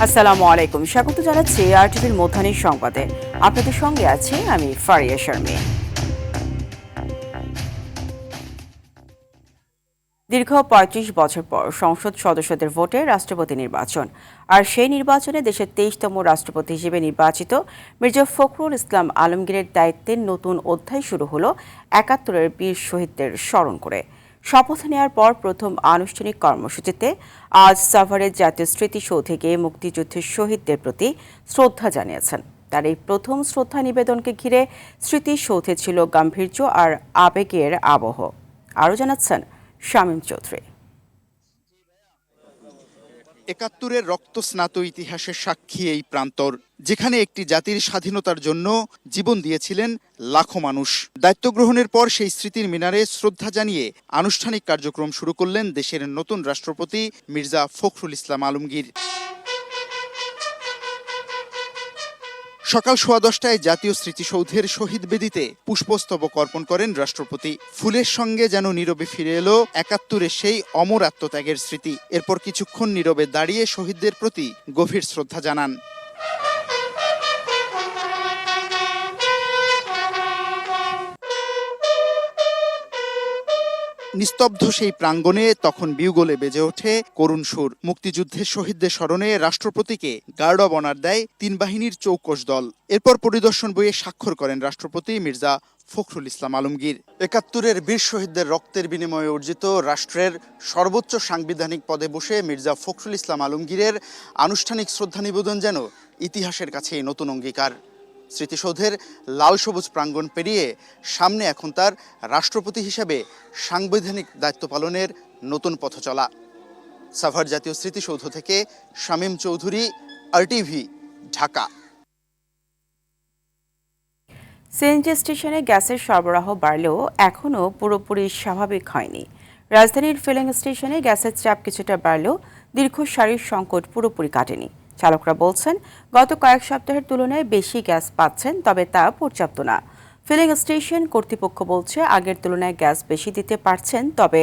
আসসালামু আলাইকুম, স্বাগত জানাচ্ছি আরটিভির মধ্যাহ্নের সংবাদে। আপনাদের সঙ্গে আছি আমি ফারিয়া শারমিন। দীর্ঘ ৩৫ বছর পর সংসদ সদস্যদের ভোটে রাষ্ট্রপতি নির্বাচন, আর সেই নির্বাচনে দেশের ২৩তম রাষ্ট্রপতি হিসেবে নির্বাচিত মির্জা ফখরুল ইসলাম আলমগীরের দায়িত্বের নতুন অধ্যায় শুরু হলো ৭১-এর বীর শহীদদের স্মরণ করে। শপথ নেওয়ার পর প্রথম আনুষ্ঠানিক কর্মসূচিতে আজ সাভারের জাতীয় স্মৃতিসৌধে গিয়ে মুক্তিযুদ্ধের শহীদদের প্রতি শ্রদ্ধা জানিয়েছেন। তার এই প্রথম শ্রদ্ধা নিবেদনকে ঘিরে স্মৃতিসৌধে ছিল গাম্ভীর্য আর আবেগের আবহ। আরও জানাচ্ছেন শামীম চৌধুরী। ৭১-এর রক্তস্নাত ইতিহাসের সাক্ষী এই প্রান্তর, যেখানে একটি জাতির স্বাধীনতার জন্য জীবন দিয়েছিলেন লাখো মানুষ। দায়িত্ব গ্রহণের পর সেই স্মৃতির মিনারে শ্রদ্ধা জানিয়ে আনুষ্ঠানিক কার্যক্রম শুরু করলেন দেশের নতুন রাষ্ট্রপতি মির্জা ফখরুল ইসলাম আলমগীর। সকাল 10:15টায় জাতীয় স্মৃতিসৌধের শহীদ বেদিতে পুষ্পস্তবক অর্পণ করেন রাষ্ট্রপতি। ফুলের সঙ্গে যেন নীরবে ফিরে এলো ৭১-এর সেই অমর আত্মত্যাগের স্মৃতি। এরপর কিছুক্ষণ নীরবে দাঁড়িয়ে শহীদদের প্রতি গভীর শ্রদ্ধা জানান। নিস্তব্ধ সেই প্রাঙ্গণে তখন বিউগলে বেজে ওঠে করুণ সুর। মুক্তিযুদ্ধের শহীদদের স্মরণে রাষ্ট্রপতিকে গার্ড অব অনার দেয় ৩ বাহিনীর চৌকস দল। এরপর পরিদর্শন বইয়ে স্বাক্ষর করেন রাষ্ট্রপতি মির্জা ফখরুল ইসলাম আলমগীর। ৭১-এর বীর শহীদদের রক্তের বিনিময়ে অর্জিত রাষ্ট্রের সর্বোচ্চ সাংবিধানিক পদে বসে মির্জা ফখরুল ইসলাম আলমগীরের আনুষ্ঠানিক শ্রদ্ধা নিবেদন যেন ইতিহাসের কাছে নতুন অঙ্গীকার। স্মৃতিসৌধের লাল সবুজ প্রাঙ্গণ পেরিয়ে সামনে এখন তার রাষ্ট্রপতি হিসেবে সাংবিধানিক দায়িত্ব পালনের নতুন পথ চলা। সাভার জাতীয় স্মৃতিসৌধ থেকে শামীম চৌধুরী, আরটিভি, ঢাকা। সিএনজি স্টেশনে গ্যাসের সরবরাহ বাড়লেও এখনও পুরোপুরি স্বাভাবিক হয়নি। রাজধানীর ফিলিং স্টেশনে গ্যাসের চাপ কিছুটা বাড়লেও দীর্ঘ সারির সংকট পুরোপুরি কাটেনি। চালকরা বলছেন, গত কয়েক সপ্তাহের তুলনায় বেশি গ্যাস পাচ্ছেন, তবে তা পর্যাপ্ত না। ফিলিং স্টেশন কর্তৃপক্ষ বলছে, আগের তুলনায় গ্যাস বেশি দিতে পারছেন, তবে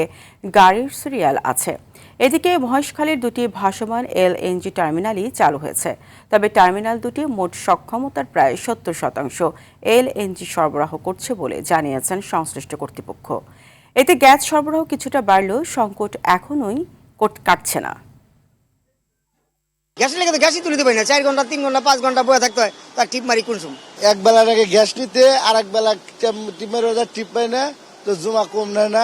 গাড়ির সিরিয়াল আছে। এদিকে মহেশখালীর দুটি ভাসমান এলএনজি টার্মিনালই চালু হয়েছে, তবে টার্মিনাল দুটি মোট সক্ষমতার প্রায় ৭০% এলএনজি সরবরাহ করছে বলে জানিয়েছেন সংশ্লিষ্ট কর্তৃপক্ষ। এতে গ্যাস সরবরাহ কিছুটা বাড়লেও সংকট এখনোই কাটছে না। গ্যাস লেগে তো গ্যাসই তুলিতে পারি না, 4 ঘন্টা 3 ঘন্টা 5 ঘন্টা বয়ে থাকতে হয়, তার টিপ মারি কোন সময় এক বেলার আগে গ্যাস নিতে আর এক বেলা টিপ মারি টিপ পায় না, তো জমা কম নেয় না।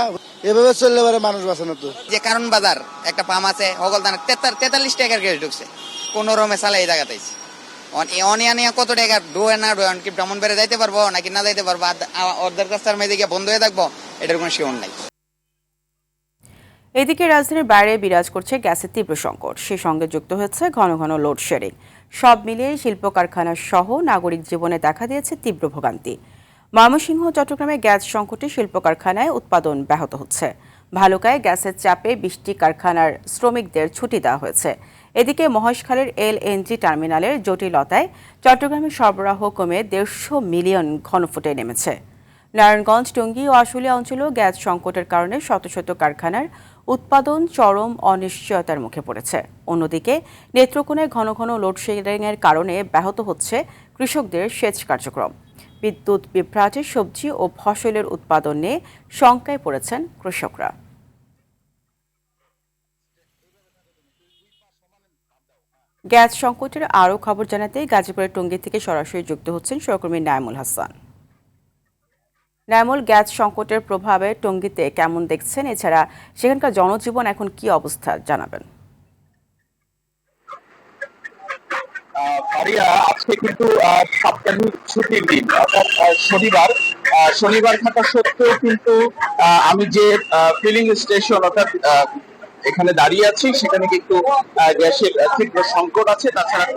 এভাবে চললে পারে মানুষ বাঁচে না। তো যে কারণ বাজার একটা পাম্প আছে, হগলদানে 43 টাকার গ্যাস ঢুকছে, কোন রমে চালাই এই জায়গাতে অনিয়া কত টাকা ডোয়ে না ডোয়ে কি ভ্রমণ বেড়ে যাইতে পারবো নাকি না যাইতে পারবো, অর্ধেক রাস্তার মেয়েদিকে গিয়ে বন্ধ হয়ে থাকবো, এটার কোনো শিওর নাই। এদিকে রাজধানীর বাইরে বিরাজ করছে গ্যাসের তীব্র সংকট, সেই সঙ্গে যুক্ত হচ্ছে ঘন ঘন লোডশেডিং। সব মিলিয়ে শিল্প কারখানা সহ নাগরিক জীবনে দেখা দিয়েছে তীব্র ভোগান্তি। ময়মনসিংহ, চট্টগ্রামে গ্যাস সংকটে শিল্প কারখানায় উৎপাদন ব্যাহত হচ্ছে। ভালুকায় গ্যাসের চাপে ২০টি কারখানার শ্রমিকদের ছুটি দেওয়া হয়েছে। এদিকে মহেশখালীর এলএনজি টার্মিনালের জটিলতায় চট্টগ্রামের সরবরাহ কমে ১৫০ মিলিয়ন ঘনফুটে নেমেছে। নারায়ণগঞ্জ, টঙ্গী ও আশুলিয়া অঞ্চলেও গ্যাস সংকটের কারণে শত শত কারখানার উৎপাদন চরম অনিশ্চয়তার মুখে পড়েছে। অন্যদিকে নেত্রকোনায় ঘন ঘন লোডশেডিংয়ের কারণে ব্যাহত হচ্ছে কৃষকদের সেচ কার্যক্রম। বিদ্যুৎ বিভ্রাটে সবজি ও ফসলের উৎপাদন নিয়ে শঙ্কায় পড়েছেন কৃষকরা। গ্যাস সংকটের আরও খবর জানাতে গাজীপুরের টঙ্গী থেকে সরাসরি যুক্ত হচ্ছেন সহকর্মী নাইমুল হাসান। নাইমুল, গ্যাস সংকটের প্রভাবে টঙ্গীতে কেমন দেখছেন? এছাড়া সেখানকার জনজীবন এখন কি অবস্থা জানাবেন। আজকে কিন্তু সাপ্তাহিক ছুটির দিন, অর্থাৎ শনিবার থাকা সত্ত্বেও কিন্তু আমি যে ফিলিং স্টেশন অর্থাৎ এখানে দাঁড়িয়ে আছি, সেখানে কিন্তু গ্যাসের তীব্র সংকট আছে। তাছাড়া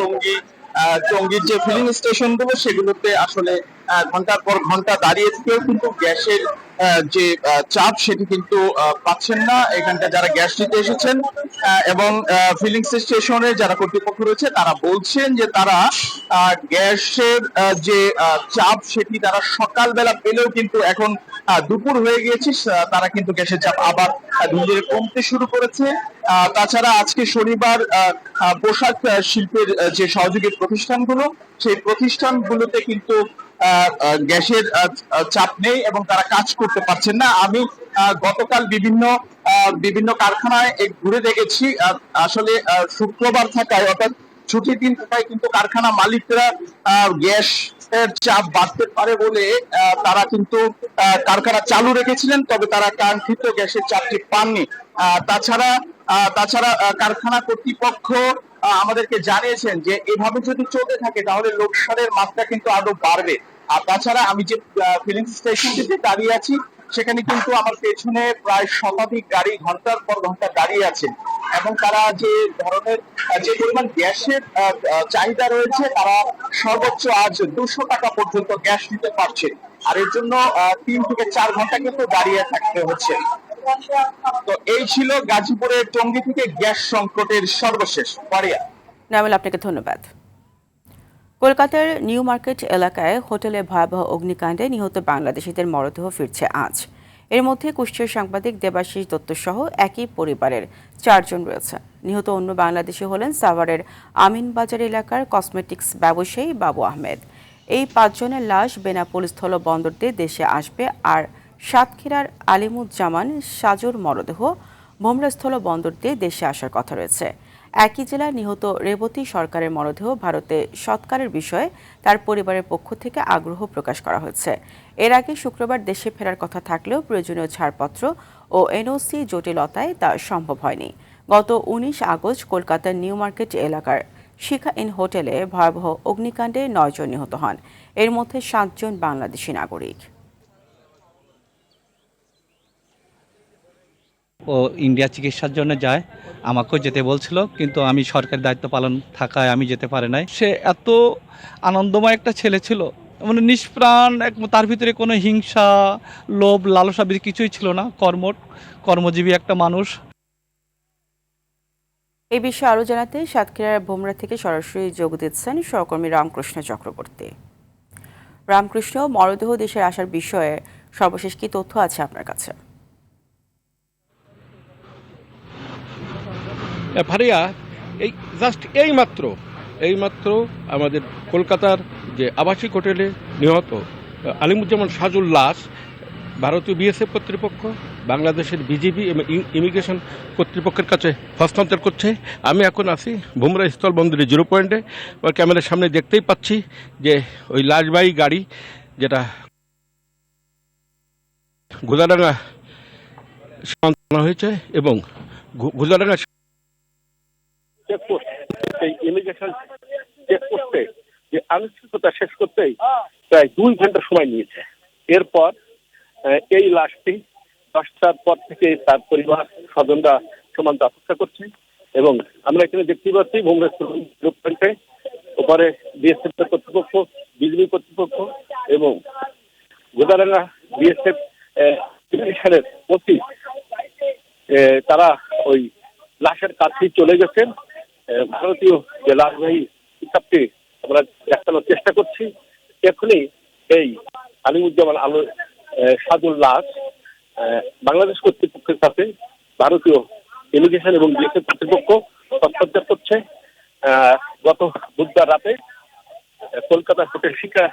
টঙ্গীর যে ফিলিং স্টেশন গুলো, সেগুলোতে আসলে ঘন্টার পর ঘন্টা দাঁড়িয়ে থেকেও কিন্তু গ্যাসের যে চাপ সেটি কিন্তু পাচ্ছেন না এখানকার যারা গ্যাস নিতে এসেছেন। এবং ফিলিং স্টেশনে যারা কর্তৃপক্ষ রয়েছে তারা বলছেন যে তারা গ্যাসের যে চাপ সেটি তারা সকালবেলা পেলেও কিন্তু এখন দুপুর হয়ে গিয়েছে, তারা কিন্তু গ্যাসের চাপ আবার ধীরে ধীরে কমতে শুরু করেছে। তাছাড়া আজকে শনিবার পোশাক শিল্পের যে সহযোগী প্রতিষ্ঠানগুলো, সেই প্রতিষ্ঠানগুলোতে কিন্তু গ্যাসের চাপ নেই এবং তারা কাজ করতে পারছেন না। আমি গতকাল বিভিন্ন কারখানায় ঘুরে দেখেছি। আসলে শুক্রবার থাকায়, অর্থাৎ ছুটির দিন থাকায় কিন্তু কারখানা মালিকরা গ্যাস এর চাপ বাড়তে পারে বলে তারা কিন্তু কারখানা চালু রেখেছিলেন, তবে তারা কাঙ্ক্ষিত গ্যাসের চাপটি পাননি। তাছাড়া কারখানা কর্তৃপক্ষ আমাদেরকে জানিয়েছেন যে এভাবে যদি চলতে থাকে তাহলে লোডশেডিংয়ের মাত্রা কিন্তু আরো বাড়বে। আর তাছাড়া আমি যে ফিলিং স্টেশনটিতে দাঁড়িয়ে আছি, সেখানে কিন্তু আমার পেছনে প্রায় শতাধিক গাড়ি ঘন্টার পর ঘন্টা দাঁড়িয়ে আছে এবং তারা যে পরিমাণ গ্যাসের চাহিদা রয়েছে, তারা সর্বোচ্চ আজ 200 টাকা পর্যন্ত গ্যাস নিতে পারছে। আর এর জন্য 3 থেকে 4 ঘন্টা কিন্তু দাঁড়িয়ে থাকতে হচ্ছে। তো এই ছিল গাজীপুরের টঙ্গী থেকে গ্যাস সংকটের সর্বশেষ। পারিয়া। নামিল, আপনাকে ধন্যবাদ। কলকাতার নিউ মার্কেট এলাকায় হোটেলে ভয়াবহ অগ্নিকাণ্ডে নিহত বাংলাদেশিদের মরদেহ ফিরছে আজ। এর মধ্যে কুষ্টিয়ার সাংবাদিক দেবাশিস দত্ত সহ একই পরিবারের 4 জন রয়েছে। নিহত অন্য বাংলাদেশি হলেন সাভারের আমিনবাজার এলাকার কসমেটিক্স ব্যবসায়ী বাবু আহমেদ। এই 5 জনের লাশ বেনাপোল স্থল বন্দর দিয়ে দেশে আসবে, আর সাতক্ষীরার আলিমুজ্জামান সাজুর মরদেহ ভোমরা স্থল বন্দর দিয়ে দেশে আসার কথা রয়েছে। একই জেলার নিহত রেবতী সরকারের মরদেহ ভারতে সৎকারের বিষয়ে তার পরিবারের পক্ষ থেকে আগ্রহ প্রকাশ করা হয়েছে। এর আগে শুক্রবার দেশে ফেরার কথা থাকলেও প্রয়োজনীয় ছাড়পত্র ও এনওসি জটিলতায় তা সম্ভব হয়নি। গত 19 আগস্ট কলকাতার নিউ মার্কেট এলাকার শিখা ইন হোটেলে ভয়াবহ অগ্নিকাণ্ডে 9 জন নিহত হন। এর মধ্যে 7 জন বাংলাদেশি নাগরিক। ও ইন্ডিয়া চিকিৎসার জন্য যায়, আমাকেও যেতে বলছিল, কিন্তু আমি সরকারি দায়িত্ব পালন থাকায় আমি যেতে পারি নাই। সে এত আনন্দময় একটা ছেলে ছিল, মানে নিষ্প্রাণ, তার ভিতরে কোনো হিংসা, লোভ, লালসা কিছুই ছিল না। কর্মজীবী একটা মানুষ। এই বিষয়ে আরও জানাতে সাতক্ষীরার ভোমরা থেকে সরাসরি যোগ দিচ্ছেন সহকর্মী রামকৃষ্ণ চক্রবর্তী। রামকৃষ্ণ, মরদেহ দেশের আসার বিষয়ে সর্বশেষ কি তথ্য আছে আপনার কাছে? ভারিয়া, এইমাত্র আমাদের কলকাতার যে আবাসিক হোটেলে নিহত আলিমুজ্জামান সাজুর লাশ ভারতীয় বিএসএফ কর্তৃপক্ষ, বাংলাদেশের বিজিবি এবং ইমিগ্রেশন কর্তৃপক্ষের কাছে হস্তান্তর করছে। আমি এখন আছি ভোমরা স্থল বন্দরের 0 পয়েন্টে। ওই ক্যামেরার সামনে দেখতেই পাচ্ছি যে ওই লাশবাহী গাড়ি, যেটা ঘোদাডাঙ্গা আনা হয়েছে এবং ঘোদাডাঙ্গা চেকপোস্ট, সেই ইমিগ্রেশন চেকপোস্টে যে আনুষ্ঠানিকতা শেষ করতেই প্রায় 2 ঘন্টা সময় নিয়েছে। এরপর এই লাশটি 10টার পর থেকে তার পরিবার স্বজনরা সীমান্ত অপেক্ষা করছে এবং আমরা এখানে দেখতে পাচ্ছি ভোমরা পয়েন্টে ওপরে বিএসএফ কর্তৃপক্ষ, বিজিবি কর্তৃপক্ষ এবং গোদারাঙ্গা বিএসএফ ইমিগ্রেশনের ওসি, তারা ওই লাশের কাছেই চলে গেছেন। ভারতীয় যে লাশবাহী পিকআপটি আমরা দেখানোর চেষ্টা করছি। এখনই এই আলিমুজ্জামান সাজুর লাশ বাংলাদেশ কর্তৃপক্ষের কাছে ভারতীয় ইমিগ্রেশন এবং বিএসএফ কর্তৃপক্ষ হস্তান্তর করছে। গত বুধবার রাতে কলকাতার হোটেল শিখা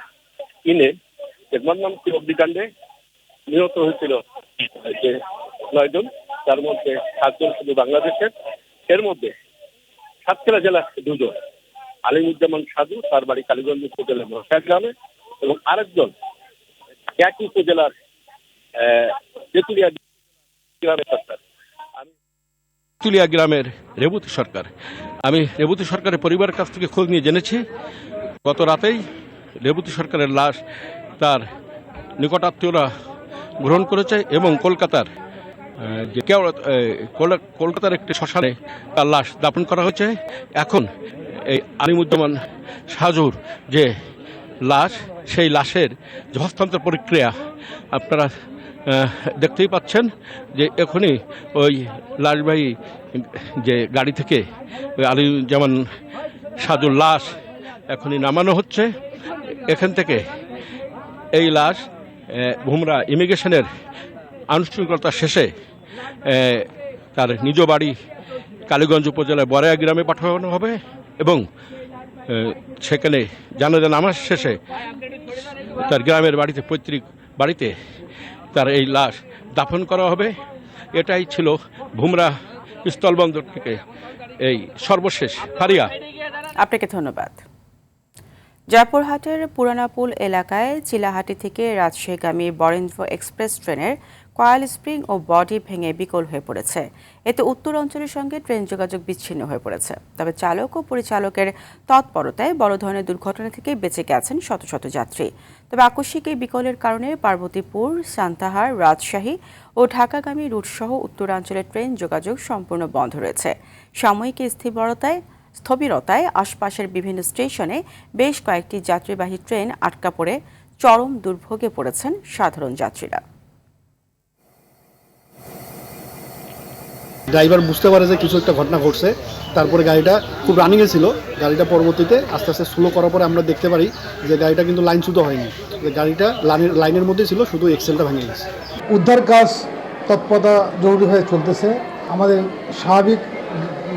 ইনে যে মর্মান্তিক অগ্নিকাণ্ডে নিহত হয়েছিল যে 9 জন, তার মধ্যে 7 জন শুধু বাংলাদেশের। এর মধ্যে সাতক্ষীরা জেলার 2 জন, আলিমুজ্জামান সাজু, তার বাড়ি কালীগঞ্জ উপজেলার মহাশাহ গ্রামে, এবং আরেকজন একই উপজেলার তেতুলিয়া গ্রামের রেবতী সরকার। আমি রেবতী সরকারের পরিবারের কাছ থেকে খোঁজ নিয়ে জেনেছি গত রাতেই রেবতী সরকারের লাশ তার নিকটাত্মীয়রা গ্রহণ করেছে এবং কলকাতার একটি শ্মশানে তার লাশ দাফন করা হয়েছে। এখন এই আলিমুজ্জামান সাজুর যে লাশ, সেই লাশের যে হস্তান্তর প্রক্রিয়া আপনারা দেখতেই পাচ্ছেন যে এখনই ওই লাশবাহী যে গাড়ি থেকে ওই আলিমুজ্জামান সাজুর লাশ এখনই নামানো হচ্ছে। এখান থেকে এই লাশ ভুমরা ইমিগ্রেশনের আনুষ্ঠানিকতা শেষে তার নিজ বাড়ি কালীগঞ্জ উপজেলার বরায়া গ্রামে পাঠানো হবে এবং সেখানে জানাজা নামাজ শেষে তার গ্রামের বাড়িতে পৈতৃক বাড়িতে তার এই লাশ দাফন করা হবে। এটাই ছিল ভুমরা স্থলবন্দর থেকে এই সর্বশেষ ফারিয়া। আপনাকে ধন্যবাদ। জয়পুরহাটের পুরানাপুল এলাকায় চিলাহাটি থেকে রাজশাহীগামী বরেন্দ্র এক্সপ্রেস ট্রেনের কয়েল স্প্রিং ও বডি ভেঙে বিকল হয়ে পড়েছে। এতে উত্তর অঞ্চলের সঙ্গে ট্রেন যোগাযোগ বিচ্ছিন্ন হয়ে পড়েছে। তবে চালক ও পরিচালকের তৎপরতায় বড় ধরনের দুর্ঘটনা থেকে বেঁচে গেছেন শত শত যাত্রী। তবে আকস্মিক এই বিকলের কারণে পার্বতীপুর, সান্তাহার, রাজশাহী ও ঢাকাগামী রুটসহ উত্তরাঞ্চলের ট্রেন যোগাযোগ সম্পূর্ণ বন্ধ রয়েছে। সাময়িক স্থবিরতায় আশপাশের বিভিন্ন স্টেশনে বেশ কয়েকটি যাত্রীবাহী ট্রেন আটকা পড়ে চরম দুর্ভোগে পড়েছেন সাধারণ যাত্রীরা। ড্রাইভার বুঝতে পারে যে কিছু একটা ঘটনা ঘটছে, তারপরে গাড়িটা খুব রানিংয়ে ছিল। গাড়িটা পরবর্তীতে আস্তে আস্তে স্লো করার পরে আমরা দেখতে পারি যে গাড়িটা কিন্তু লাইনচ্যুত হয়নি, যে গাড়িটা লাইনের মধ্যে ছিল, শুধু এক্সেলটা ভেঙে গেছে। উদ্ধার কাজ তৎপরতা জরুরিভাবে চলতেছে। আমাদের স্বাভাবিক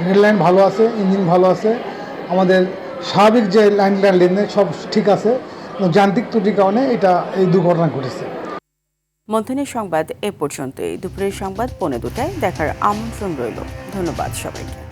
রেললাইন ভালো আছে, ইঞ্জিন ভালো আছে, আমাদের স্বাভাবিক যে লেনদেন সব ঠিক আছে। যান্ত্রিক ত্রুটির কারণে এই দুর্ঘটনা ঘটেছে। মধ্যাহ্নের সংবাদ এ পর্যন্তই। দুপুরের সংবাদ 2:15টায় দেখার আমন্ত্রণ রইল। ধন্যবাদ সবাইকে।